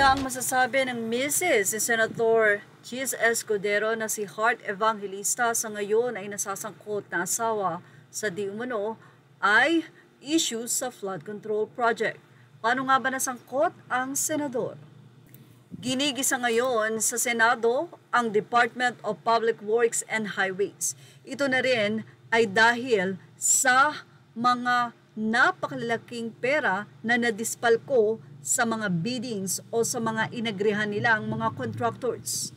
kaya ang masasabi ng Mrs. si Senator Chis Escudero na si Heart Evangelista sa ngayon ay nasasangkot na asawa sa di umano ay issues sa flood control project? Paano nga ba nasangkot ang senador? Ginigisa ngayon sa Senado ang Department of Public Works and Highways. Ito na rin ay dahil sa mga napakalalaking pera na nadispalko sa mga biddings o sa mga inagrihan nilang mga contractors.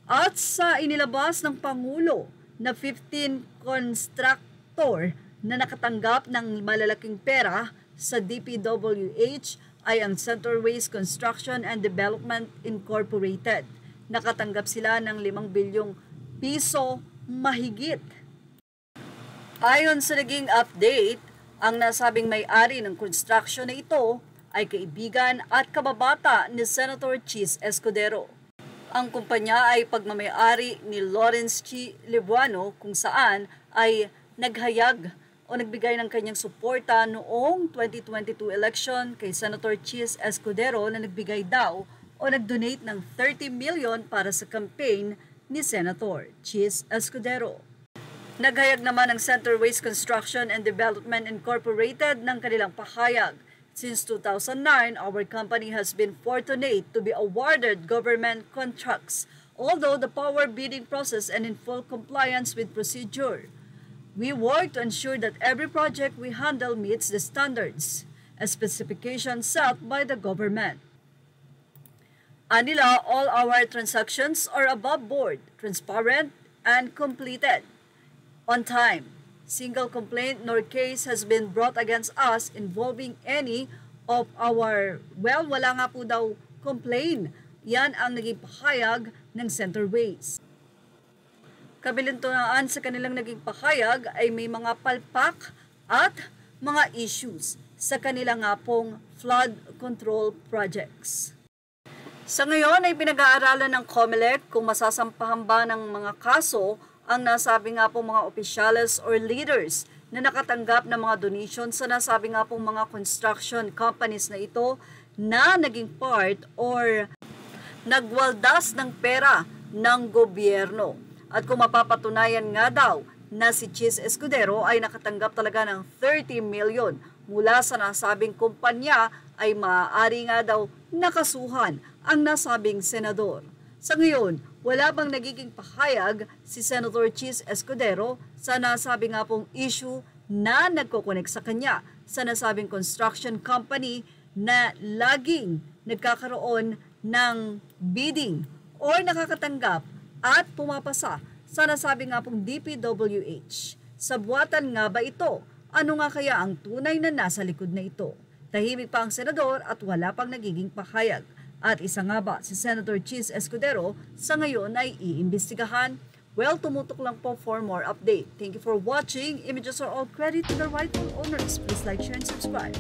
At sa inilabas ng Pangulo na 15 constructor na nakatanggap ng malalaking pera sa DPWH ay ang Centerways Construction and Development Incorporated. Nakatanggap sila ng 5 bilyong piso mahigit. Ayon sa naging update, ang nasabing may-ari ng construction na ito ay kaibigan at kababata ni Senator Chis Escudero. Ang kumpanya ay pagmamay-ari ni Lawrence Chi Lebuano kung saan ay naghayag o nagbigay ng kanyang suporta noong 2022 election kay Senator Chis Escudero na nagbigay daw o nagdonate ng 30 million para sa campaign ni Senator Chis Escudero. Naghayag naman ang Centerways Construction and Development Incorporated ng kanilang pahayag. Since 2009, our company has been fortunate to be awarded government contracts, although the power bidding process and in full compliance with procedure. We work to ensure that every project we handle meets the standards and specifications set by the government. Anila, all our transactions are above board, transparent, and completed on time. Single complaint nor case has been brought against us involving any of our, wala nga po daw complaint. Yan ang naging pahayag ng Centerways. Kabilantunaan sa kanilang naging pahayag ay may mga palpak at mga issues sa kanilang nga pong flood control projects. Sa ngayon ay pinag-aaralan ng COMELEC kung masasampahan ba ng mga kaso ang nasabi nga pong mga opisyales or leaders na nakatanggap ng mga donation sa nasabi nga pong mga construction companies na ito na naging part or nagwaldas ng pera ng gobyerno. At kung mapapatunayan nga daw na si Chis Escudero ay nakatanggap talaga ng 30 million mula sa nasabing kumpanya ay maaari nga daw nakasuhan ang nasabing senador. Sa ngayon, wala bang nagiging pahayag si Senator Chis Escudero sa nasabi nga pong issue na nagkokonek sa kanya sa nasabing construction company na laging nagkakaroon ng bidding or nakakatanggap at pumapasa sa nasabi nga pong DPWH. Sa buwatan nga ba ito? Ano nga kaya ang tunay na nasa likod na ito? Tahimik pa ang senador at wala pang nagiging pahayag. At isa nga ba si Senator Chis Escudero sa ngayon ay iimbestigahan? Well, tumutok lang po for more update. Thank you for watching. Images are all credit to the rightful owners. Please like, share, and subscribe.